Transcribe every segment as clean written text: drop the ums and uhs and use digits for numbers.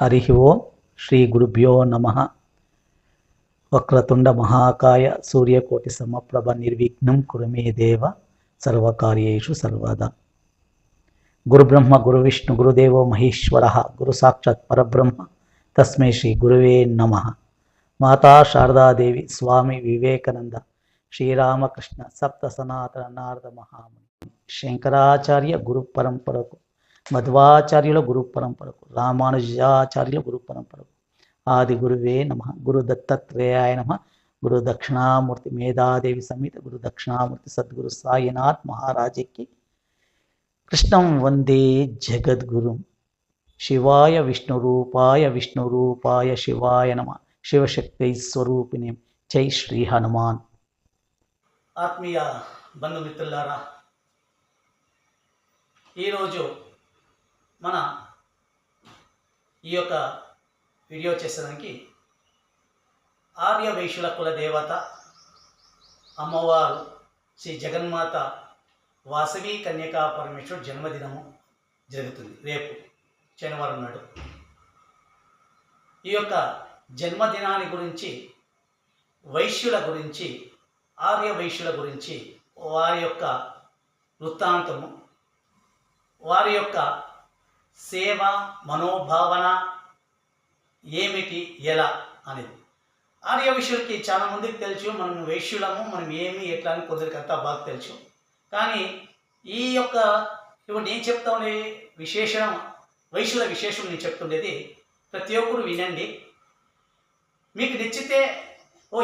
హరి ఓం శ్రీ గురుభ్యో నమ. వక్రతుండ మహాకాయ సూర్యకోటి సమప్రభ నిర్విఘ్నం కురు మే దేవ సర్వకార్యేషు సర్వదా. గురుబ్రహ్మ గురు విష్ణు గురుదేవో మహేశ్వర గురు సాక్షాత్ పరబ్రహ్మ తస్మై శ్రీ గురువే నమ. మాతా శారదాదేవి స్వామి వివేకానంద శ్రీరామకృష్ణ సప్త సనాతన నారద మహాముని శంకరాచార్య గురు పరంపరకు మధ్వాచార్యుల గురు పరంపరకు రామానుజాచార్యుల గురు పరంపరకు ఆది గురువే నమ. గురు దత్తాత్రేయాయ నమ. గురు దక్షిణామూర్తి మేధాదేవి సమేత గురు దక్షిణామూర్తి సద్గురు సాయినాథ్ మహారాజకి కృష్ణం వందే జగద్గురు. శివాయ విష్ణురూపాయ శివాయ నమ. శివశక్తి స్వరూపిణి జై శ్రీ హనుమాన్. ఆత్మీయ బంధుమిత్రులారా, ఈరోజు మన ఈ యొక్క వీడియో చేసేదానికి ఆర్యవైశ్యుల కుల దేవత అమ్మవారు శ్రీ జగన్మాత వాసవి కన్యకా పరమేశ్వరు జన్మదినము జరుగుతుంది. రేపు శనివారం నాడు ఈ యొక్క జన్మదినాన్ని గురించి, వైశ్యుల గురించి, ఆర్య వైశ్యుల గురించి, వారి యొక్క వృత్తాంతము, వారి యొక్క సేవ మనోభావన ఏమిటి, ఎలా అనేది ఆర్య వైశ్యులకి చాలా మందికి తెలుసు. మనం వైశ్యులము, మనం ఏమి ఎట్లా అని కొందరికి అంతా బాగా తెలుసు. కానీ ఈ యొక్క ఇప్పుడు నేను చెప్తా ఉండే విశేషం, వైశ్యుల విశేషం నేను చెప్తుండేది ప్రతి ఒక్కరు వినండి. మీకు నచ్చితే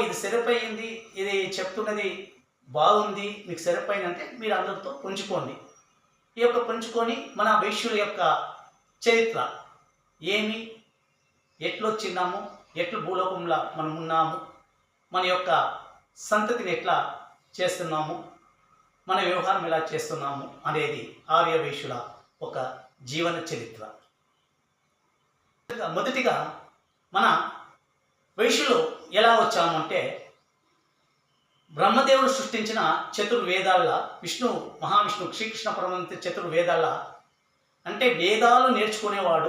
ఇది సరిపోయింది, ఇది చెప్తున్నది బాగుంది, మీకు సరిపోయిందంటే మీరు అందరితో పంచుకోండి. ఈ యొక్క పంచుకొని మన వైశ్యుల యొక్క చరిత్ర ఏమి, ఎట్లొచ్చినాము, ఎట్లు భూలోకంలో మనం ఉన్నాము, మన యొక్క సంతతిని ఎట్లా చేస్తున్నాము, మన వ్యవహారం ఎలా చేస్తున్నాము అనేది ఆర్య వైశ్యుల ఒక జీవన చరిత్ర. మొదటిగా మన వైశ్యులు ఎలా వచ్చాము అంటే, బ్రహ్మదేవుడు సృష్టించిన చతుర్వేదాల మహావిష్ణు శ్రీకృష్ణ పరమాత్మ చతుర్వేదాల అంటే వేదాలు నేర్చుకునేవాడు,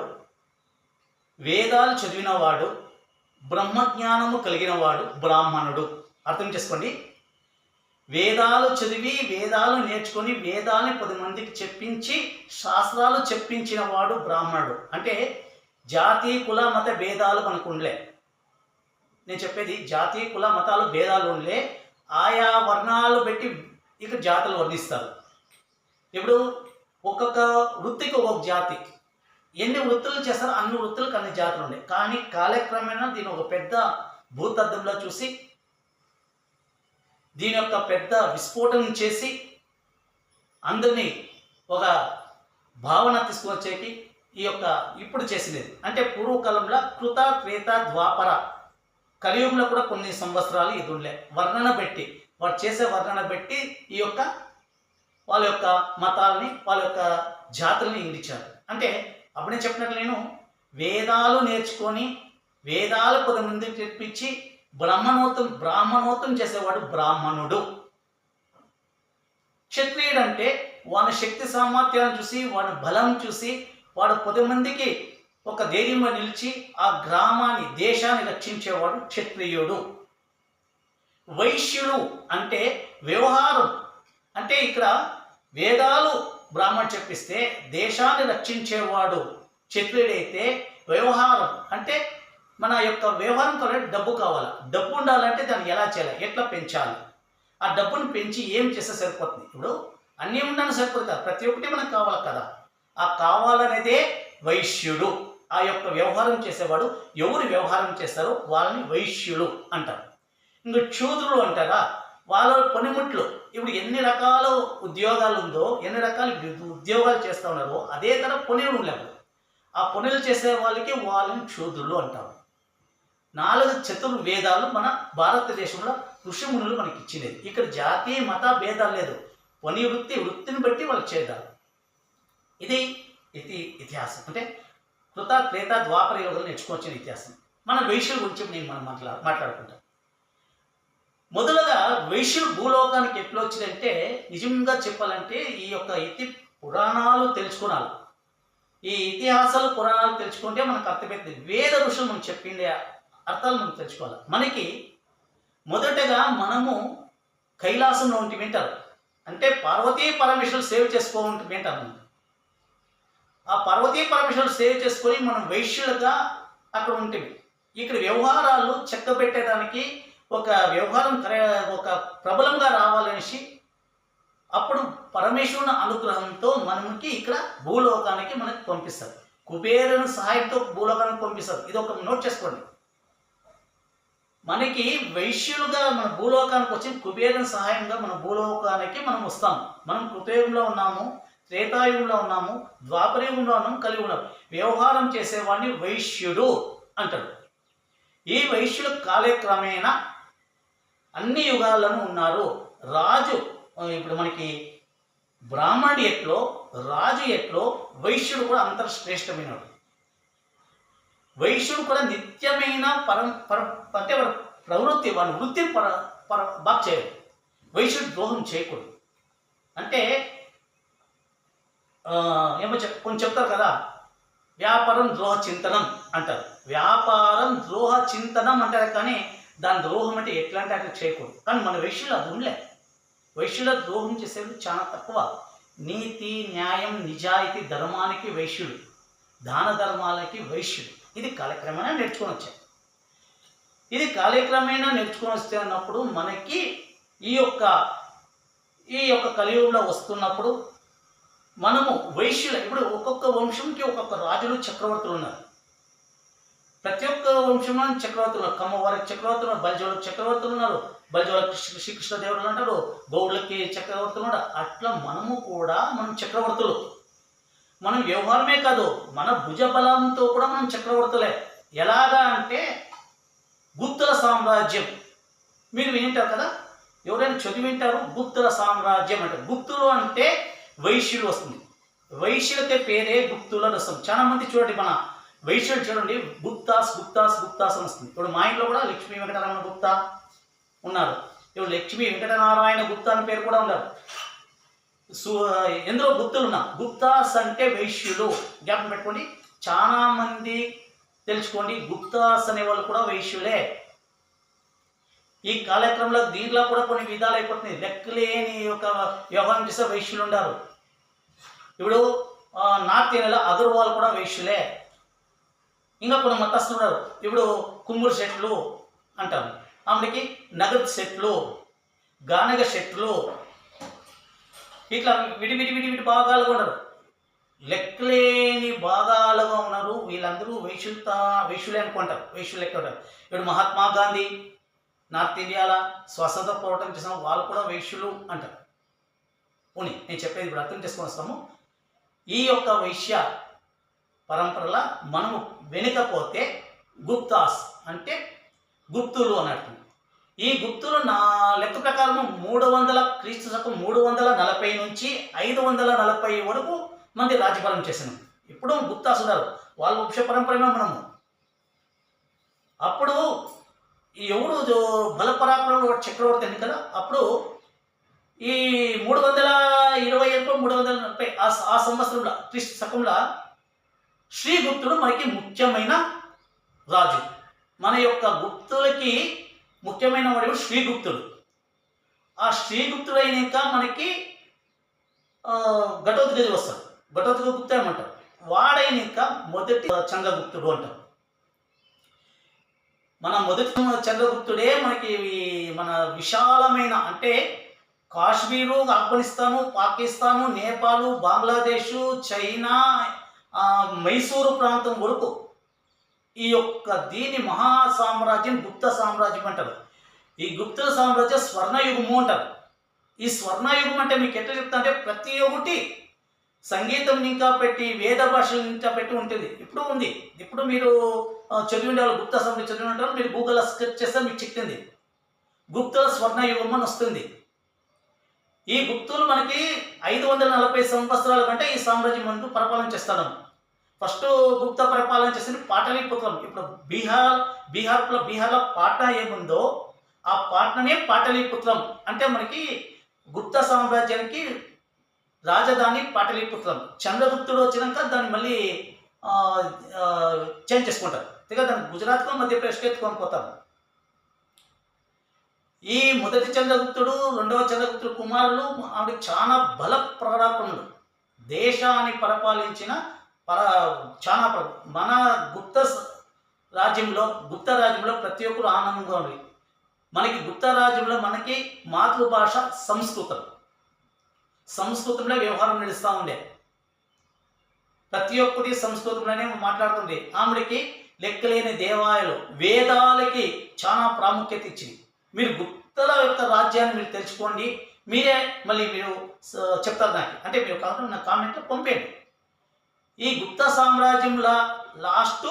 వేదాలు చదివినవాడు, బ్రహ్మజ్ఞానము కలిగినవాడు బ్రాహ్మణుడు. అర్థం చేసుకోండి. వేదాలు చదివి, వేదాలు నేర్చుకొని, వేదాలని 10 మందికి చెప్పించి, శాస్త్రాలు చెప్పించిన వాడు బ్రాహ్మణుడు. అంటే జాతి కుల మత భేదాలు మనకు ఉండలే. నేను చెప్పేది జాతి కుల మతాలు భేదాలు ఉండలే. ఆయా వర్ణాలు పెట్టి ఇక జాతులు వర్ణిస్తారు. ఇప్పుడు ఒక్కొక్క వృత్తికి ఒక్కొక్క జాతి, ఎన్ని వృత్తులు చేస్తారో అన్ని వృత్తులకు అన్ని జాతులు ఉన్నాయి. కానీ కాలక్రమేణా దీని ఒక పెద్ద భూతద్దంలో చూసి, దీని యొక్క పెద్ద విస్ఫోటనం చేసి, అందరినీ ఒక భావన తీసుకువచ్చేకి ఈ యొక్క ఇప్పుడు చేసినది. అంటే పూర్వకాలంలో కృత త్రేత ద్వాపర కలియుగంలో కూడా కొన్ని సంవత్సరాలు ఇది ఉండలే. వర్ణన పెట్టి, వాడు చేసే వర్ణన పెట్టి ఈ యొక్క వాళ్ళ యొక్క మతాలని, వాళ్ళ యొక్క జాతుల్ని ఇండిచారు. అంటే అప్పుడే చెప్పినట్లు, నేను వేదాలు నేర్చుకొని, వేదాలు 10 మందికి చెప్పించి బ్రాహ్మణోత్తం చేసేవాడు బ్రాహ్మణుడు. క్షత్రియుడు అంటే వాని శక్తి సామర్థ్యాలను చూసి, వాడి బలం చూసి, వాడు 10 మందికి ఒక ధైర్యంగా నిలిచి ఆ గ్రామాన్ని, దేశాన్ని రక్షించేవాడు క్షత్రియుడు. వైశ్యుడు అంటే వ్యవహారం. అంటే ఇక్కడ వేదాలు బ్రాహ్మణుడు చెప్పిస్తే దేశాన్ని రక్షించేవాడు క్షత్రియుడైతే, వ్యవహారం అంటే మన యొక్క వ్యవహారం కావాలంటే డబ్బు కావాలి. డబ్బు ఉండాలంటే దాన్ని ఎలా చేయాలి, ఎట్లా పెంచాలి, ఆ డబ్బును పెంచి ఏం చేస్తే సరిపోతుంది. ఇప్పుడు అన్నీ ఉండడానికి సరిపోతుంది కదా, ప్రతి ఒక్కటి మనకు కావాలి కదా. ఆ కావాలనేదే వైశ్యుడు. ఆ యొక్క వ్యవహారం చేసేవాడు, ఎవరు వ్యవహారం చేస్తారో వాళ్ళని వైశ్యులు అంటారు. ఇంకా శూద్రులు అంటారా, వాళ్ళ పనిముట్లు. ఇప్పుడు ఎన్ని రకాల ఉద్యోగాలు ఉందో, ఎన్ని రకాల ఉద్యోగాలు చేస్తూ ఉన్నారో అదే తర పనులు లేవు. ఆ పనులు చేసే వాళ్ళని శూద్రులు అంటారు. 4 చతుర్వేదాలు మన భారతదేశంలో ఋషిమునులు మనకి ఇచ్చినది. ఇక్కడ జాతి మత భేదాలు లేదు. వృత్తిని బట్టి వాళ్ళు చేద్దారు. ఇది ఇతిహాసం. అంటే కృత త్రేత ద్వాపర యుగాలు నేర్చుకోవచ్చిన ఇతిహాసం. మన వైశ్యుల గురించి మనం మాట్లాడుకుంటాం. మొదలుగా వైశ్యులు భూలోకానికి ఎట్లా వచ్చిందంటే, నిజంగా చెప్పాలంటే ఈ యొక్క పురాణాలు తెలుసుకున్నారు. ఈ ఇతిహాసాలు పురాణాలు తెలుసుకుంటే మనకు అర్థమవుతుంది. వేద ఋషులు మనం చెప్పిండే అర్థాలు మనం తెలుసుకోవాలి. మనకి మొదటగా మనము కైలాసంలో ఉంటే వింటారు, అంటే పార్వతీ పరమేశ్వరులు సేవ చేసుకో ఉంటే వింటారు. మనం ఆ పార్వతీ పరమేశ్వరులు సేవ చేసుకొని మనం వైశ్యులుగా అక్కడ ఉంటుంది. ఇక్కడ వ్యవహారాలు చెక్క పెట్టడానికి ఒక వ్యవహారం ఒక ప్రబలంగా రావాలనేసి అప్పుడు పరమేశ్వరుని అనుగ్రహంతో మనకి ఇక్కడ భూలోకానికి మనకి పంపిస్తారు. కుబేరుని సహాయంతో భూలోకానికి పంపిస్తారు. ఇది ఒక నోట్ చేసుకోండి. మనకి వైశ్యులుగా మన భూలోకానికి వచ్చి కుబేరుని సహాయంగా మన భూలోకానికి మనం వస్తాము. మనం కృతయుగంలో ఉన్నాము, త్రేతాయుగంలో ఉన్నాము, ద్వాపరయుగంలో ఉన్నాము, కలియుగంలో వ్యవహారం చేసేవాడిని వైశ్యుడు అంటాడు. ఈ వైశ్యులు కాలక్రమేణా అన్ని యుగాలను ఉన్నారు. రాజు ఇప్పుడు మనకి బ్రాహ్మణుడు ఎట్లో, రాజు ఎట్లో, వైశ్యుడు కూడా అంతర్ శ్రేష్టమైనడు. వైశ్యుడు కూడా నిత్యమైన అంటే ప్రవృత్తి, వాళ్ళ వృత్తిని బాగా చేయరు. వైశ్యుడు ద్రోహం చేయకూడదు. అంటే ఏమో కొన్ని చెప్తారు కదా, వ్యాపారం ద్రోహ చింతనం అంటారు. వ్యాపారం ద్రోహ చింతనం అంటారు, కానీ దాని ద్రోహం అంటే ఎట్లాంటి అట్లా చేయకూడదు. కానీ మన వైశ్యులు అది ఉండలే. వైశ్యుల ద్రోహం చేసేది చాలా తక్కువ. నీతి, న్యాయం, నిజాయితీ, ధర్మానికి వైశ్యుడు, దాన ధర్మాలకి వైశ్యుడు. ఇది కాలక్రమేణా నేర్చుకొని వచ్చాయి. ఇది కాలక్రమేణా నేర్చుకొని వస్తే అన్నప్పుడు మనకి ఈ యొక్క కలియుగంలో వస్తున్నప్పుడు మనము వైశ్యుల ఇప్పుడు ఒక్కొక్క వంశంకి ఒక్కొక్క రాజులు, చక్రవర్తులు ఉన్నారు. ప్రతి ఒక్క వంశంలో చక్రవర్తులు ఉన్నారు. కమ్మవారికి చక్రవర్తులు ఉన్నారు, బలిజోళ్ళకి చక్రవర్తులు ఉన్నారు, బలిజోళ్ళకి శ్రీకృష్ణదేవుడు అంటారు, గౌడులకి చక్రవర్తులు ఉన్నారు. అట్లా మనం చక్రవర్తులు. మనం వ్యవహారమే కాదు, మన భుజబలంతో కూడా మనం చక్రవర్తులే. ఎలాగా అంటే గుప్తుల సామ్రాజ్యం మీరు వింటారు కదా, ఎవరైనా చదివి వింటారు. గుప్తుల సామ్రాజ్యం అంటే గుప్తులు అంటే వైశ్యులు వస్తుంది. వైశ్యులకే పేరే గుప్తుల రసం. చాలా మంది చూడండి, మన వైశ్యులు చూడండి, గుప్తాస్ గుప్తాస్ గుప్తాస్ అని వస్తుంది. ఇప్పుడు మా ఇంట్లో కూడా లక్ష్మీ వెంకటరమణ గుప్తా ఉన్నారు. ఇప్పుడు లక్ష్మీ వెంకటనారాయణ గుప్తా అని పేరు కూడా ఉన్నారు. ఎందులో గుప్తులు ఉన్నా, గుప్తాస్ అంటే వైశ్యులు. జ్ఞాపకం పెట్టుకోండి, చాలా మంది తెలుసుకోండి, గుప్తాస్ అనే వాళ్ళు కూడా వైశ్యులే. ఈ కాలక్రమంలో దీంట్లో కూడా కొన్ని విధాలు అయిపోతున్నాయి. లెక్కలేని ఒక వ్యవహారం చేసే వైశ్యులు ఉన్నారు. ఇప్పుడు నార్త్ ఇండియాలో అగర్వాల్ కూడా వైశ్యులే. ఇంకా కొన్ని మతస్థులు ఉన్నారు. ఇప్పుడు కుమ్ముడు శెట్లు అంటారు, ఆమెకి నగద్ శెట్లు, గానగ శెట్లు, ఇట్లా విడి భాగాలుగా ఉన్నారు. లెక్కలేని భాగాలుగా ఉన్నారు. వీళ్ళందరూ వైశ్యులే అనుకుంటారు, వైశ్యులు లెక్క ఉంటారు. ఇప్పుడు మహాత్మా గాంధీ నార్త్ ఇండియాలో స్వతంత్ర పోరాటం చేసిన వాళ్ళు కూడా వైశ్యులు అంటారు. పోనీ నేను చెప్పేది ఇప్పుడు అర్థం చేసుకొని వస్తాము. ఈ యొక్క వైశ్య పరంపరలో మనము వెనుకపోతే గుప్తాస్ అంటే గుప్తులు అన్నట్టు. ఈ గుప్తులు నా లెక్క ప్రకారం 300 క్రీస్తు శకం 340 నుంచి 540 వరకు మంది రాజ్యపాలన చేశాను. ఇప్పుడు గుప్తాస్ ఉన్నారు, వాళ్ళ వంశ పరంపరమే మనము. అప్పుడు ఎవరు బలపరాక్రమ చక్రవర్తి అని కదా, అప్పుడు ఈ 320 340 ఆ సంవత్సరంలో క్రీస్తు శకంలో శ్రీగుప్తుడు మనకి ముఖ్యమైన రాజు. మన యొక్క గుప్తులకి ముఖ్యమైన వాడు శ్రీగుప్తుడు. ఆ శ్రీగుప్తుడు అయినాక మనకి ఘటోత్కచుడు వస్తాడు. ఘటోత్కచుడు గుప్తుడు ఏమంటారు, వాడైనాక మొదటి చంద్రగుప్తుడు అంటారు. మన మొదటి చంద్రగుప్తుడే మనకి మన విశాలమైన అంటే కాశ్మీరు, ఆఫ్ఘనిస్తాను, పాకిస్తాను, నేపాలు, బంగ్లాదేశు, చైనా, మైసూరు ప్రాంతం వరకు ఈ యొక్క దీని మహా సామ్రాజ్యం గుప్త సామ్రాజ్యం అంటారు. ఈ గుప్త సామ్రాజ్యం స్వర్ణయుగము అంటారు. ఈ స్వర్ణయుగం అంటే మీకు ఎట్లా చెప్తా అంటే ప్రతి ఒక్కటి సంగీతం ఇంకా పెట్టి, వేద భాషలు ఇంకా పెట్టి ఉంటుంది. ఇప్పుడు ఉంది. ఇప్పుడు మీరు చదివి ఉండాలి, గుప్త సామ్రాజ్యం చదివి ఉంటారు. మీరు గూగుల్లో సెర్చ్ చేస్తే మీకు చిక్కింది, గుప్తుల స్వర్ణయుగం అని వస్తుంది. ఈ గుప్తులు మనకి 540 సంవత్సరాల కంటే ఈ సామ్రాజ్యం ముందు పరిపాలన చేస్తాడు. ఫస్ట్ గుప్త పరిపాలన చేసింది పాటలీపుత్రం. ఇప్పుడు బీహార్లో పాట్నా ఏముందో ఆ పాట్నానే పాటలీపుత్రం అంటే మనకి గుప్త సామ్రాజ్యానికి రాజధాని పాటలీపుత్రం. చంద్రగుప్తుడు వచ్చినాక దాన్ని మళ్ళీ చేంజ్ చేసుకుంటారు. ఇక దాన్ని గుజరాత్కు మధ్యప్రదేశ్కి ఎత్తుకొని పోతారు. ఈ మొదటి చంద్రగుప్తుడు, రెండవ చంద్రగుప్తుడు కుమారులు ఆవిడ చాలా బల పరాక్రములు. దేశాన్ని పరిపాలించిన చాలా మన గుప్త రాజ్యంలో ప్రతి ఒక్కరు ఆనందంగా ఉంది. మనకి గుప్త రాజ్యంలో మనకి మాతృభాష సంస్కృతంలో వ్యవహారం నడుస్తూ ఉండే. ప్రతి ఒక్కటి సంస్కృతంలోనే మాట్లాడుతుంది. ఆవిడకి లెక్కలేని దేవాలయాలు, వేదాలకి చాలా ప్రాముఖ్యత ఇచ్చింది. మీరు గుప్తుల యొక్క రాజ్యాన్ని మీరు తెలుసుకోండి, మీరే మళ్ళీ మీరు చెప్తారు నాకు. అంటే మీరు కాకుండా నా కామెంట్లో పంపేయండి. ఈ గుప్త సామ్రాజ్యంలో లాస్ట్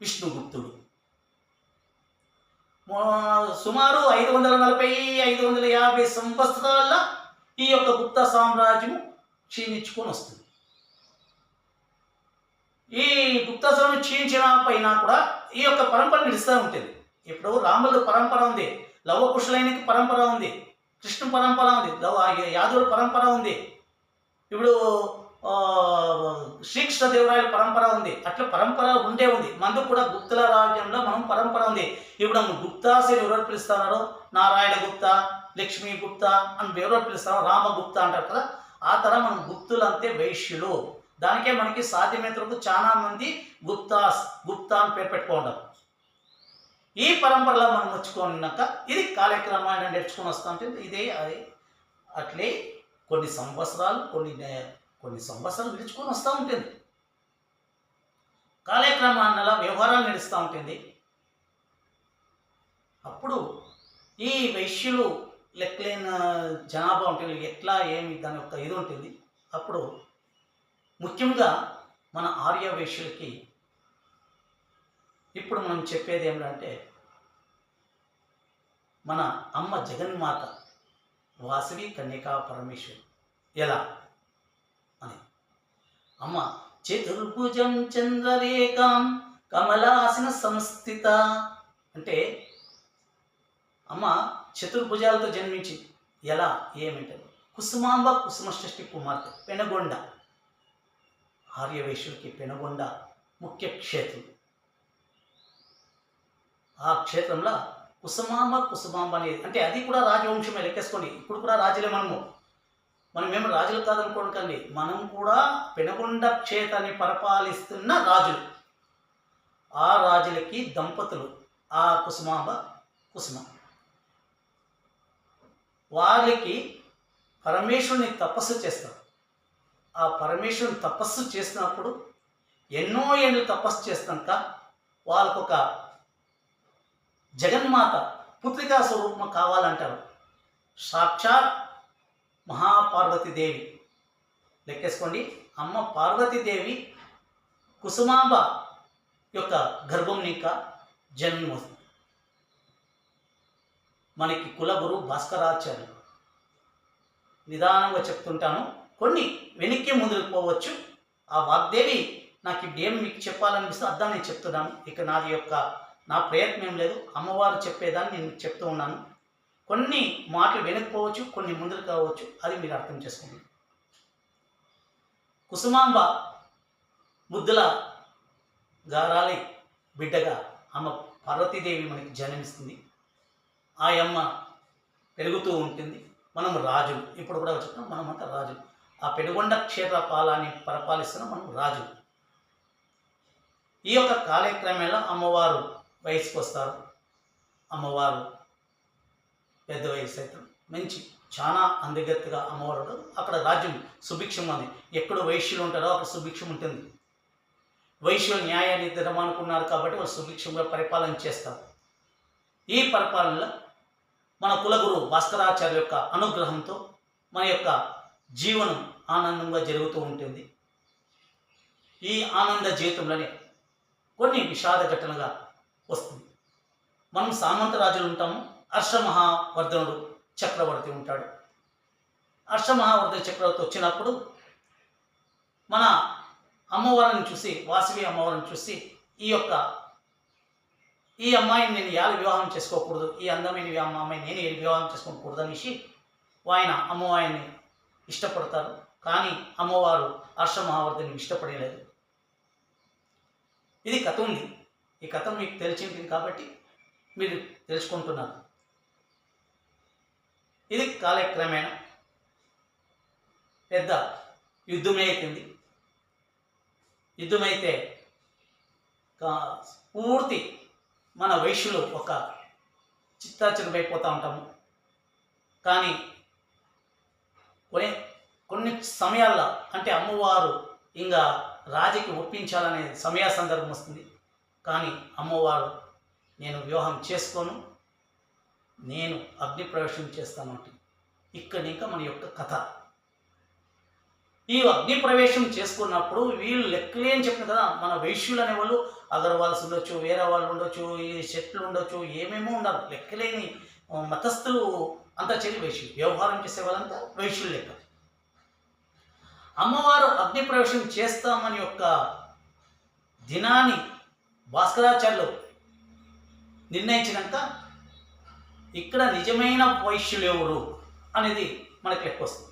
విష్ణుగుప్తుడు. సుమారు 540-550 సంవత్సరాల ఈ యొక్క గుప్త సామ్రాజ్యం క్షీణించుకొని వస్తుంది. ఈ గుప్త సామ్రాజ్యం క్షీణించిన పైన కూడా ఈ యొక్క పరంపర నడుస్తూ ఉంటుంది. ఇప్పుడు రాముల పరంపర ఉంది, లవకుశులైనకి పరంపర ఉంది, కృష్ణ పరంపర ఉంది, యాదవుల పరంపర ఉంది, ఇప్పుడు శ్రీకృష్ణదేవరాయల పరంపర ఉంది. అట్లా పరంపర ఉండే ఉంది. మనకు కూడా గుప్తుల రాజ్యంలో మనం పరంపర ఉంది. ఇప్పుడు మనం గుప్తాస్ ఎవరో పిలుస్తున్నారు, నారాయణ గుప్తా, లక్ష్మీ గుప్తా అని ఎవరో పిలుస్తున్నారు, రామగుప్తా అంటారు కదా. ఆ తర మనం గుప్తులంతే వైశ్యులు. దానికే మనకి సాధ్యమైనంతవరకు చాలా మంది గుప్తా అని పేరు పెట్టుకుంటారు. ఈ పరంపరలో మనం వచ్చుకున్నాక ఇది కాలక్రమాన్ని నేర్చుకొని వస్తూ ఉంటుంది. ఇదే అది అట్లే కొన్ని సంవత్సరాలు విడుచుకొని వస్తూ ఉంటుంది. కాలక్రమాల వ్యవహారాలు నడుస్తూ ఉంటుంది. అప్పుడు ఈ వైశ్యులు లెక్కలేని జనాభా ఉంటుంది. ఎట్లా ఏమి దాని యొక్క ఇది ఉంటుంది. అప్పుడు ముఖ్యంగా మన ఆర్య వైశ్యులకి ఇప్పుడు మనం చెప్పేది ఏమిటంటే, మన అమ్మ జగన్మాత వాసవి కన్యకా పరమేశ్వరి ఎలా అని. అమ్మ చతుర్భుజం చంద్రరేఖాం కమలాసన సంస్థిత అంటే అమ్మ చతుర్భుజాలతో జన్మించి ఎలా ఏమిటంటే కుసుమాంబ కుసుమషష్ఠి కుమార్తె పెనుగొండ. ఆర్యవైశ్యులకి పెనుగొండ ముఖ్య క్షేత్రం. ఆ క్షేత్రంలో కుసుమాంబ అనేది అంటే అది కూడా రాజవంశమే. లెక్కేసుకోండి, ఇప్పుడు కూడా రాజులే మనమేమో రాజులు కాదనుకోండి. మనం కూడా పెనుగొండ క్షేత్రాన్ని పరిపాలిస్తున్న రాజులు. ఆ రాజులకి దంపతులు ఆ కుసుమ వాళ్ళకి పరమేశ్వరుని తపస్సు చేస్తారు. ఆ పరమేశ్వరుని తపస్సు చేసినప్పుడు ఎన్నో ఏళ్ళు తపస్సు చేస్తాక వాళ్ళకొక జగన్మాత పుత్రికా స్వరూపం కావాలంటారు. సాక్షాత్ మహాపార్వతీదేవి. లెక్కేసుకోండి, అమ్మ పార్వతీదేవి కుసుమాంబ యొక్క గర్భం నీక జన్మ. మనకి కులగురు భాస్కరాచార్యులు. నిదానంగా చెప్తుంటాను, కొన్ని వెనక్కి ముందుకు పోవచ్చు. ఆ వాగ్దేవి నాకు ఇప్పుడు ఏం మీకు చెప్పాలనిపిస్తే అర్థం నేను చెప్తున్నాను. ఇక నా ప్రయత్నం ఏం లేదు, అమ్మవారు చెప్పేదాన్ని నేను చెప్తూ ఉన్నాను. కొన్ని మాటలు వెనక్కిపోవచ్చు, కొన్ని ముందుకు కావచ్చు, అది మీరు అర్థం చేసుకోండి. కుసుమాంబ ముద్దుల గారాలి బిడ్డగా అమ్మ పార్వతీదేవి మనకి జన్మిస్తుంది. ఆ అమ్మ పెరుగుతూ ఉంటుంది. మనం రాజులు, ఇప్పుడు కూడా చెప్తాం, మనమంతా రాజులు. ఆ పెనుగొండ క్షేత్ర పాలాన్ని పరిపాలిస్తున్న మనం రాజులు. ఈ యొక్క కాలక్రమేణా అమ్మవారు వయసుకు వస్తారు. అమ్మవారు పెద్ద వయసు అయితే మంచి చాలా అందగత్తుగా అమ్మవారు. అక్కడ రాజ్యం సుభిక్షం ఉంది. ఎక్కడ వైశ్యులు ఉంటారో అక్కడ సుభిక్షం ఉంటుంది. వైశ్యులు న్యాయాన్ని ధర్మానుకున్నారు కాబట్టి వాళ్ళు సుభిక్షంగా పరిపాలన చేస్తారు. ఈ పరిపాలనలో మన కులగురు భాస్కరాచార్య యొక్క అనుగ్రహంతో మన యొక్క జీవనం ఆనందంగా జరుగుతూ ఉంటుంది. ఈ ఆనంద జీవితంలోనే కొన్ని విషాద ఘటనగా వస్తుంది. మనం సామంత రాజులు ఉంటాము. హర్షమహావర్ధనుడు చక్రవర్తి ఉంటాడు. హర్షమహావర్ధన చక్రవర్తి వచ్చినప్పుడు మన అమ్మవారిని చూసి, వాసవి అమ్మవారిని చూసి, ఈ అమ్మాయిని నేను ఎలా వివాహం చేసుకోకూడదు, ఈ అందమైన అమ్మాయిని నేను వివాహం చేసుకోకూడదు అనేసి ఆయన అమ్మవారిని ఇష్టపడతారు. కానీ అమ్మవారు హర్షమహావర్ధిని ఇష్టపడలేదు. ఇది కథ ఉంది. ఈ కథ మీకు తెలిసింది కాబట్టి మీరు తెలుసుకుంటున్నారు. ఇది కాలక్రమేణా పెద్ద యుద్ధమే అవుతుంది. యుద్ధమైతే పూర్తి మన వైశ్యులు ఒక చిత్తాచిరుపైపోతూ ఉంటాము. కానీ కొన్ని సమయాల్లో అంటే అమ్మవారు ఇంకా రాజుకి ఒప్పించాలనే సమయ సందర్భం వస్తుంది. కానీ అమ్మవారు నేను వివాహం చేసుకోను, నేను అగ్ని ప్రవేశం చేస్తాను అంటే ఇక్కడి ఇంకా మన యొక్క కథ. ఈ అగ్ని ప్రవేశం చేసుకున్నప్పుడు వీళ్ళు లెక్కలేని చెప్పిన కదా, మన వైశ్యులు అనేవాళ్ళు అగర్వాల్స్ ఉండొచ్చు, వేరే వాళ్ళు ఉండొచ్చు, ఈ చెట్లు ఉండొచ్చు, ఏమేమో ఉన్నారు, లెక్కలేని మతస్థులు అంతా చెల్లి వైశ్యులు, వ్యవహారం చేసే వాళ్ళంతా వైశ్యులు లెక్క. అమ్మవారు అగ్ని ప్రవేశం చేస్తామని యొక్క దినాన్ని భాస్కరాచార్యులు నిర్ణయించినాక ఇక్కడ నిజమైన వైశ్యులు ఎవరు అనేది మనకి లెక్క వస్తుంది.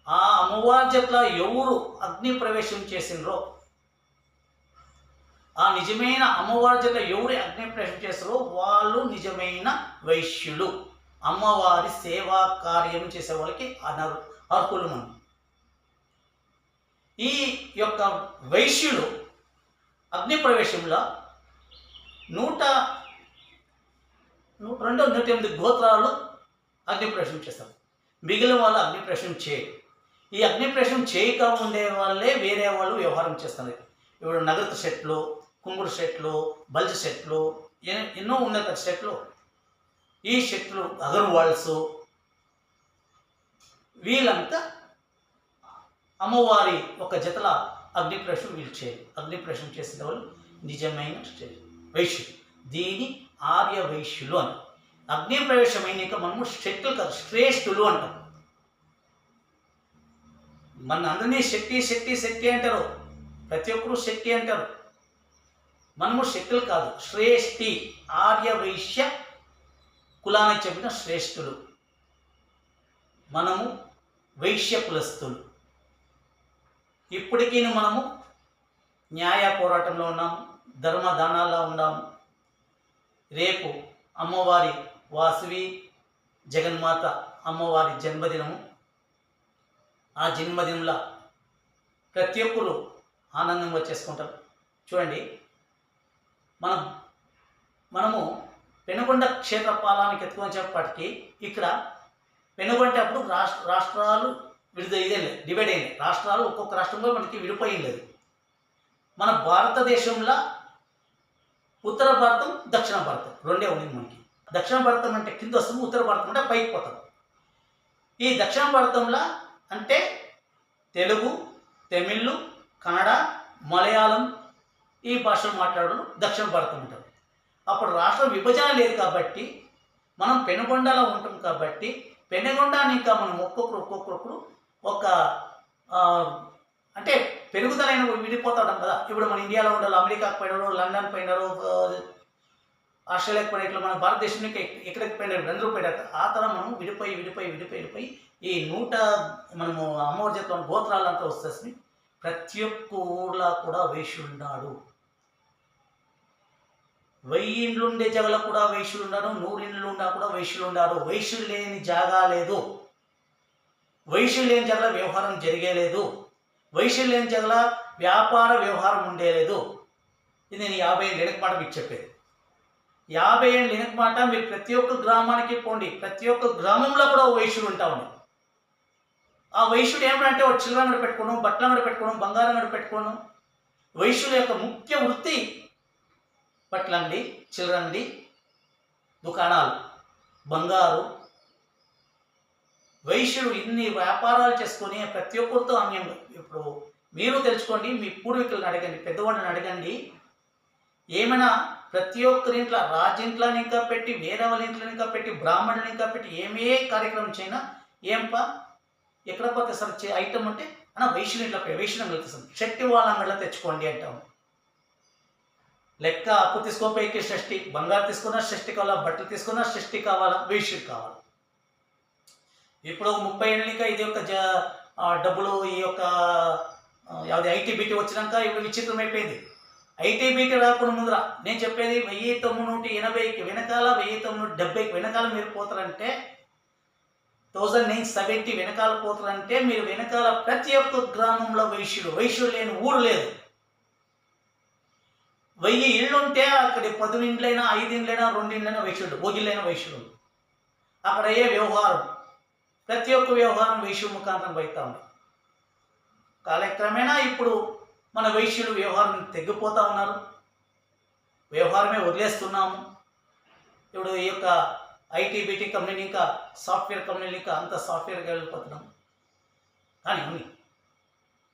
ఆ అమ్మవారి జట్ల ఎవరు అగ్ని ప్రవేశం చేసినరో, ఆ నిజమైన అమ్మవారి జట్ల ఎవరు అగ్ని ప్రవేశం చేస్తారో వాళ్ళు నిజమైన వైశ్యులు. అమ్మవారి సేవా కార్యం చేసే వాళ్ళకి అర్హులు మనం. ఈ యొక్క వైశ్యులు అగ్ని ప్రవేశంలో 108 గోత్రాలు అగ్ని ప్రవేశం చేస్తారు. మిగిలిన వాళ్ళు అగ్ని ప్రవేశం చేయరు. ఈ అగ్ని ప్రవేశం చేయక ఉండే వాళ్ళే వేరే వాళ్ళు వ్యవహారం చేస్తున్నారు. ఇప్పుడు నగరత సెట్లు, కుంగుడు సెట్లు, బల్జ్ సెట్లు, ఎన్నో ఉన్నాయి కదా సెట్లు. ఈ సెట్లు అగర్వాల్స్ వీళ్ళంతా అమ్మవారి ఒక జతల అగ్ని ప్రవేశం వీళ్ళు చేయరు. అగ్ని ప్రవేశం చేసిన వాళ్ళు నిజమైన వైశ్యులు. దీని ఆర్య వైశ్యులు అని. అగ్ని ప్రవేశం అయినాక మనము శక్తులు కాదు, శ్రేష్ఠులు అంటాం. మన అందరినీ శక్తి శక్తి శక్తి అంటారు, ప్రతి ఒక్కరూ శక్తి అంటారు. మనము శక్తులు కాదు, శ్రేష్ఠి, ఆర్య వైశ్య కులానికి చెప్పిన శ్రేష్ఠులు. మనము వైశ్య కులస్తులు. ఇప్పటికీ మనము న్యాయ పోరాటంలో ఉన్నాము, ధర్మ దానాల్లో ఉన్నాము. రేపు అమ్మవారి వాసవి జగన్మాత అమ్మవారి జన్మదినము. ఆ జన్మదినంలో ప్రతి ఒక్కరు ఆనందంగా చేసుకుంటారు. చూడండి, మనము పెనుగొండ క్షేత్ర పాలనకి ఎత్తుకొచ్చేప్పటికీ ఇక్కడ పెనుగొండ అప్పుడు రాష్ట్రాలు డివైడ్ అయింది. రాష్ట్రాలు ఒక్కొక్క రాష్ట్రంలో మనకి విడిపోయింది. మన భారతదేశంలో ఉత్తర భారతం, దక్షిణ భారతం రెండే ఉంది మనకి. దక్షిణ భారతం అంటే కింద వస్తుంది, ఉత్తర భారతం అంటే పైకి పోతాం. ఈ దక్షిణ భారతంలో అంటే తెలుగు, తమిళ్, కన్నడ, మలయాళం ఈ భాషలు మాట్లాడడం దక్షిణ భారతం అంటారు. అప్పుడు రాష్ట్ర విభజన లేదు కాబట్టి మనం పెనుగొండలో ఉంటాం కాబట్టి పెనుగొండని ఇంకా మనం ఒక్కొక్కరు ఒక అంటే పెరుగుదలైన విడిపోతా ఉంటాం కదా. ఇప్పుడు మన ఇండియాలో ఉండాలి, అమెరికాకు పోయినారు, లండన్ పోయినారు, ఆస్ట్రేలియాకి పోయిన, ఇట్లా మన భారతదేశానికి ఎక్కడికి పోయినారు, అందరూ పోయినారు. ఆ తరం మనం విడిపోయి ఈ మనము అమ్మవారి చేతుల్లో గోత్రాలంతా వస్తుంది. ప్రతి ఒక్క ఊర్లో కూడా వైశ్యుడున్నాడు. 1000 ఇండ్లు ఉండే జగలో కూడా వైశ్యులు ఉన్నారు, 100 ఇండ్లు ఉన్నా కూడా వైశ్యులు ఉన్నారు. వైశ్యులు లేని జాగా లేదు, వైశ్యులు లేని జగల వ్యవహారం జరిగేలేదు, వైశ్యులు లేని జగల వ్యాపార వ్యవహారం ఉండేలేదు. ఇది నేను 50 ఏళ్ళ వెనక మాట మీకు చెప్పేది. 50 ఏళ్ళ వెనక మాట మీరు ప్రతి ఒక్క గ్రామానికి పోండి, ప్రతి ఒక్క గ్రామంలో కూడా వైశ్యుడు ఉంటామని. ఆ వైశ్యుడు ఏమిటంటే ఒక చిల్లర అంగడి పెట్టుకోవడం, బట్టల అంగడి పెట్టుకోవడం, బంగారం అంగడి పెట్టుకోవడం. వైశ్యుల యొక్క ముఖ్య వృత్తి బట్టల అంగడి, చిల్లర అంగడి, దుకాణాలు, బంగారు. వైశ్యుడు ఇన్ని వ్యాపారాలు చేసుకొని ప్రతి ఒక్కరితో అన్యం. ఇప్పుడు మీరు తెలుసుకోండి, మీ పూర్వీకులను అడగండి, పెద్దవాళ్ళని అడగండి. ఏమైనా ప్రతి ఒక్కరి ఇంట్లో, రాజింట్లని ఇంకా పెట్టి, వేరే వాళ్ళ ఇంట్లో ఇంకా పెట్టి, బ్రాహ్మణులు ఇంకా పెట్టి ఏమే కార్యక్రమం చేయనా ఏంపా ఎక్కడ పోతే సార్ ఐటమ్ అంటే అన్న వైశ్యులు ఇంట్లో వైశ్యులు వెళ్తాం, శక్తి వాళ్ళ అంగడిలో తెచ్చుకోండి అంటాము. లెక్క అప్పు తీసుకోపోయికి షష్ఠి, బంగారు తీసుకున్నా షష్ఠి కావాలా, బట్టలు తీసుకున్నా షష్ఠి కావాలా, వైశ్యుడు కావాలి. ఇప్పుడు 30 ఏళ్ళనిక ఇది యొక్క డబ్బులు ఈ యొక్క యావది ఐటీబీటీ వచ్చినాక ఇప్పుడు విచిత్రం అయిపోయింది. ఐటీబీటీ రాకుండా ముందర నేను చెప్పేది 1980కి వెనకాల 1970కి వెనకాల మీరు పోతారంటే 1970 వెనకాల పోతారంటే మీరు వెనకాల ప్రతి ఒక్క గ్రామంలో వైశ్యుడు లేని ఊరు లేదు. 1000 ఇళ్ళుంటే అక్కడ 10 ఇండ్లైనా 5 ఇండ్లైనా 2 ఇండ్లైనా వైశ్యుడు, ఓగిళ్ళైనా వైశ్యుడు. అక్కడ ఏ వ్యవహారం, ప్రతి ఒక్క వ్యవహారం వైశ్యుడు ముఖాంతరం పోతా ఉంది. కాలక్రమేణా ఇప్పుడు మన వైశ్యులు వ్యవహారం తగ్గిపోతూ ఉన్నారు, వ్యవహారమే వదిలేస్తున్నాము. ఇప్పుడు ఈ యొక్క ఐటీబీటీ కంపెనీ ఇంకా సాఫ్ట్వేర్ కంపెనీలు ఇంకా అంత సాఫ్ట్వేర్కి వెళ్ళిపోతున్నాం. కానీ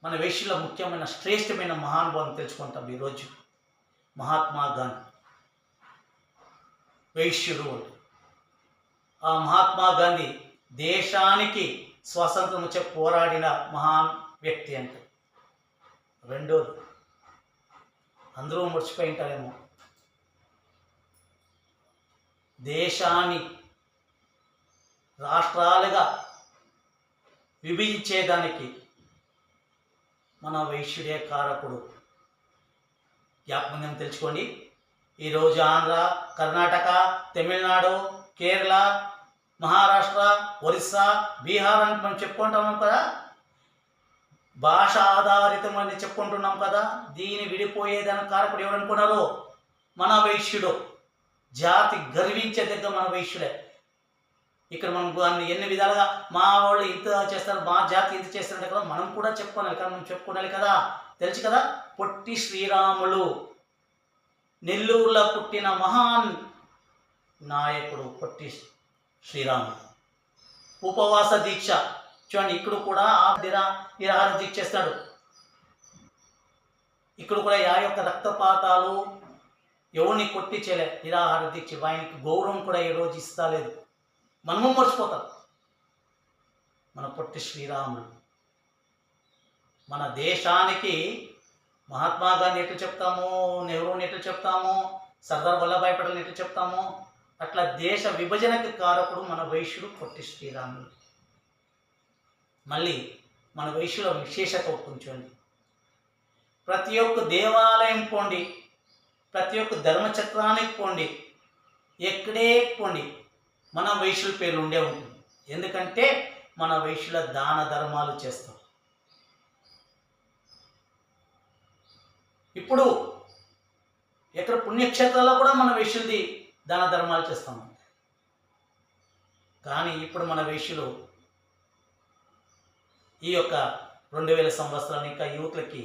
మన వైశ్యుల ముఖ్యమైన శ్రేష్టమైన మహానుభావం తెలుసుకుంటాం ఈరోజు. మహాత్మా గాంధీ వైశ్యుడు. ఆ మహాత్మా గాంధీ దేశానికి స్వాతంత్రం వచ్చే పోరాడిన మహాన్ వ్యక్తి అంటే. రెండోది అందరూ మర్చిపోయి ఉంటారేమో, దేశాన్ని రాష్ట్రాలుగా విభజించేదానికి మన వైశ్యుడే కారకుడు. జ్ఞాపకం తెలుసుకోండి. ఈరోజు ఆంధ్ర, కర్ణాటక, తమిళనాడు, కేరళ, మహారాష్ట్ర, ఒరిస్సా, బీహార్ అని మనం చెప్పుకుంటున్నాం కదా, భాష ఆధారితం అని చెప్పుకుంటున్నాం కదా. దీని విడిపోయేదానికి కారకుడు ఎవరనుకున్నారు? మన వైశ్యుడు. జాతి గర్వించే దగ్గర మన వైశ్యుడే. ఇక్కడ మనం ఎన్ని విధాలుగా మా వాళ్ళు ఇంత చేస్తారు, మా జాతి ఇంత చేస్తారంటే కదా మనం కూడా చెప్పుకోవాలి కదా, మనం చెప్పుకోవాలి కదా. తెలుసు కదా, పొట్టి శ్రీరాములు నెల్లూరులో పుట్టిన మహాన్ నాయకుడు పొట్టి శ్రీరాములు. ఉపవాస దీక్ష చూడండి, ఇక్కడ కూడా నిరాహార దీక్ష చేస్తాడు. ఇక్కడ కూడా యా యొక్క రక్తపాతాలు ఎవరిని కొట్టి చేయలే, నిరాహార దీక్ష. ఆయనకి గౌరవం కూడా ఈ రోజు ఇస్తలేదు, మనము మర్చిపోతాం. మన పొట్టి శ్రీరాములు మన దేశానికి మహాత్మా గాంధీ ఎట్లు చెప్తాము, నెహ్రూని ఎట్లు చెప్తాము, సర్దార్ వల్లభాయ్ పటేల్ని ఎట్లు చెప్తాము, అట్లా దేశ విభజనకి కారకుడు మన వైశ్యుడు పొట్టి శ్రీరాములు. మళ్ళీ మన వైశ్యుల విశేషత కొంచెండి. ప్రతి ఒక్క దేవాలయం పోండి, ప్రతి ఒక్క ధర్మచక్రానికి పోండి, ఎక్కడే పోండి మన వైశ్యుల పేర్లు ఉండే ఉంటుంది. ఎందుకంటే మన వైశ్యుల దాన ధర్మాలు చేస్తాం. ఇప్పుడు ఎక్కడ పుణ్యక్షేత్రాల్లో కూడా మన వైశ్యులది దాన ధర్మాలు చేస్తాము. కానీ ఇప్పుడు మన వైశ్యులు ఈ యొక్క 2000 సంవత్సరాలు ఇంకా యూత్లకి,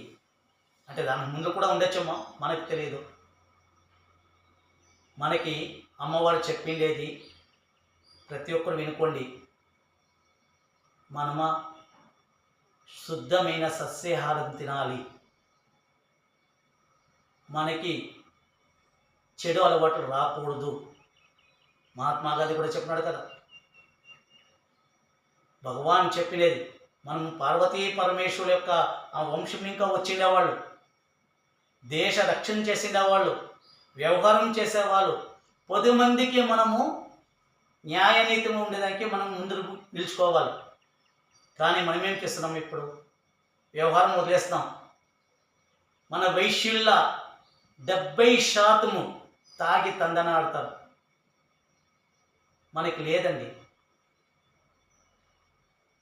అంటే దాని ముందు కూడా ఉండొచ్చేమో మనకు తెలియదు. మనకి అమ్మవారు చెప్పిండేది ప్రతి ఒక్కరు వినుకోండి. మనమ శుద్ధమైన సస్యాహారం తినాలి, మనకి చెడు అలవాట్లు రాకూడదు. మహాత్మా గాంధీ కూడా చెప్పినాడు కదా, భగవాన్ చెప్పినది. మనం పార్వతీ పరమేశ్వరుల యొక్క ఆ వంశం ఇంకా వచ్చిండేవాళ్ళు, దేశ రక్షణ చేసిండేవాళ్ళు, వ్యవహారం చేసేవాళ్ళు. 10 మందికి మనము న్యాయనీతిగా ఉండేదానికి మనం ముందు నిలుచుకోవాలి. కానీ మనం ఏం చేస్తున్నాం? ఇప్పుడు వ్యవహారం వదిలేస్తున్నాం. మన వైశ్యుల 70% తాగి తందనాడతారు. మనకి లేదండి,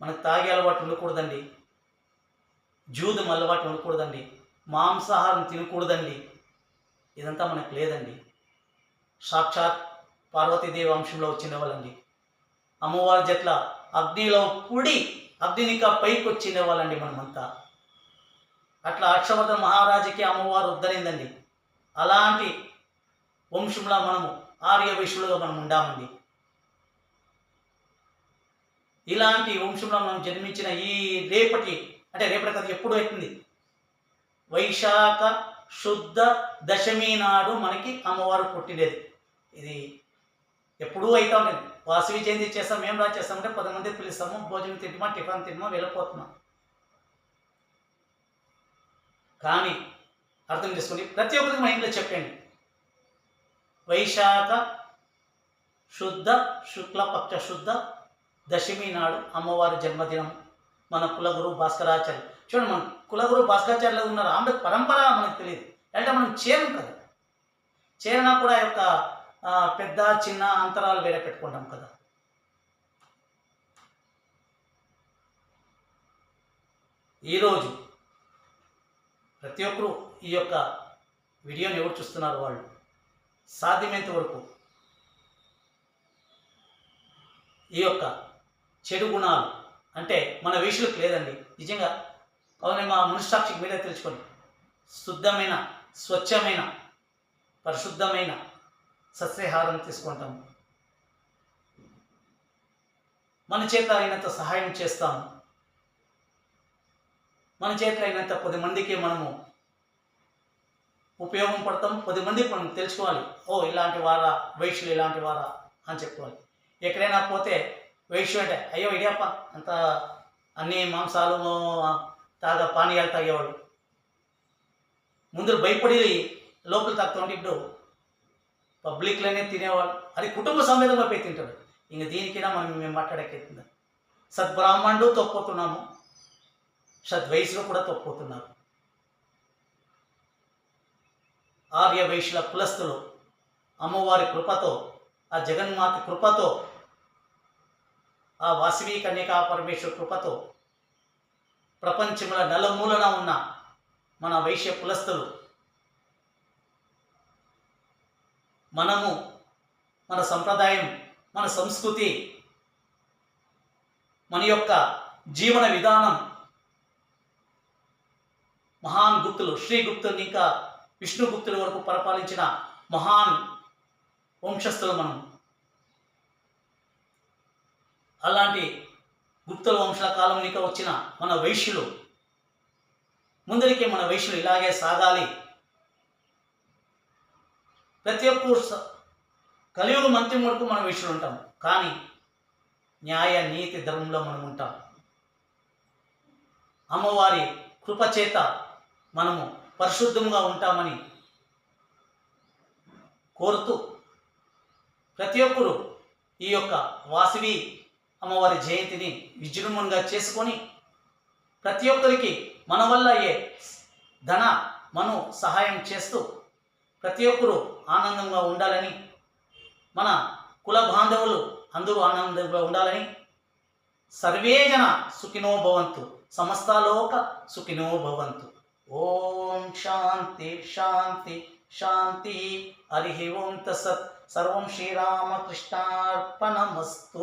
మనకు తాగే అలవాటు ఉండకూడదండి, జూదం అలవాటు ఉండకూడదండి, మాంసాహారం తినకూడదండి. ఇదంతా మనకు లేదండి. సాక్షాత్ పార్వతీదేవి వంశంలో వచ్చిన వాళ్ళండి. అమ్మవారి జట్ల అగ్నిలో పుడి అగ్నినికా పైకి వచ్చిన వాళ్ళండి మనమంతా. అట్లా హర్షవర్ధన్ మహారాజుకి అమ్మవారు ఉద్ధరిందండి. అలాంటి వంశంలో మనము ఆర్య వైశ్యులుగా మనం ఉండామండి. ఇలాంటి వంశంలో మనం జన్మించిన ఈ రేపటి కథ ఎప్పుడు అవుతుంది? వైశాఖ శుద్ధ దశమి నాడు మనకి అమ్మవారు పుట్టినది. ఇది ఎప్పుడూ అవుతా ఉండేది. వాసవి జయంతి చేస్తాం, మేము రా చేస్తామంటే 10 మంది పిలుస్తాము, భోజనం తింటామా, టిఫిన్ తింటామా, వెళ్ళిపోతున్నాం. కానీ అర్థం చేసుకోండి, ప్రతి ఒక్కరికి మా ఇంట్లో చెప్పండి, వైశాఖ శుద్ధ శుక్లపక్ష శుద్ధ దశమి నాడు అమ్మవారి జన్మదినం మన కులగురు భాస్కరాచార్య. చూడండి, మన కులగురు భాస్కరాచార్యులు ఉన్నారు, ఆమె పరంపర మనకు తెలియదు. అంటే మనం చేరం కదా, చేరినా కూడా ఆ యొక్క పెద్ద చిన్న అంతరాలు వేరే పెట్టుకుంటాం కదా. ఈరోజు ప్రతి ఒక్కరూ ఈ యొక్క వీడియోని ఎవరు చూస్తున్నారు, వాళ్ళు సాధ్యమైనంత వరకు ఈ యొక్క చెడు గుణాలు అంటే మన వేషులకు లేదండి నిజంగా. అవునే, మా మనస్సాక్షికి మీరే తెలుసుకొని శుద్ధమైన, స్వచ్ఛమైన, పరిశుద్ధమైన సస్యాహారం తీసుకుంటాము. మన చేత అయినంత సహాయం చేస్తాము. మన చేత అయినంత 10 మందికి మనము ఉపయోగం పడతాం. 10 మందికి మనం తెలుసుకోవాలి, ఓ ఇలాంటి వారా వైశ్యులు, ఇలాంటి వారా అని చెప్పుకోవాలి. ఎక్కడైనా పోతే వైశ్యు అంటే అయ్యో ఇడియప్ప అంత అన్ని మాంసాలు పానీయాలు తాగేవాడు, ముందు భయపడి లోపల తాగుతుంటే ఇప్పుడు పబ్లిక్లోనే తినేవాళ్ళు, అది కుటుంబ సమేతంగా పోయి తింటారు. ఇంక దీనికైనా మేము మాట్లాడేకెత్తుందా? సద్బ్రాహ్మణుడు తొక్కిపోతున్నాము, సద్వైశ్యులు కూడా తొక్కిపోతున్నారు. ఆర్య వైశ్యుల కులస్తులు అమ్మవారి కృపతో, ఆ జగన్మాత కృపతో, ఆ వాసవి కన్యకా పరమేశ్వర కృపతో ప్రపంచంలో నలుమూలన ఉన్న మన వైశ్య కులస్తులు మనము, మన సంప్రదాయం, మన సంస్కృతి, మన యొక్క జీవన విధానం, మహాన్ గుప్తులు, శ్రీగుప్తుని ఇంకా విష్ణుగుప్తుల వరకు పరిపాలించిన మహాన్ వంశస్థులు మనం. అలాంటి గుప్తుల వంశాల కాలం ఇంకా వచ్చిన మన వైశ్యులు, ముందరికి మన వైశ్యులు ఇలాగే సాగాలి. ప్రతి ఒక్క కలియుగ అంత్యం వరకు మన వైశ్యులు ఉంటాం, కానీ న్యాయ నీతి ధర్మంలో మనం ఉంటాం. అమ్మవారి కృపచేత మనము పరిశుద్ధంగా ఉంటామని కోరుతూ ప్రతి ఒక్కరూ ఈ యొక్క వాసవి అమ్మవారి జయంతిని విజృంభణగా చేసుకొని ప్రతి ఒక్కరికి మన వల్ల అయ్యే ధన మను సహాయం చేస్తూ ప్రతి ఒక్కరూ ఆనందంగా ఉండాలని, మన కుల బాంధవులు అందరూ ఆనందంగా ఉండాలని, సర్వే జన సుఖినో భవంతు, సమస్తలోక సుఖినో భవంతు. ఓం శాంతి శాంతి శాంతి. హరి ఓం తత్సత్. సర్వం శ్రీరామకృష్ణార్పణమస్తు.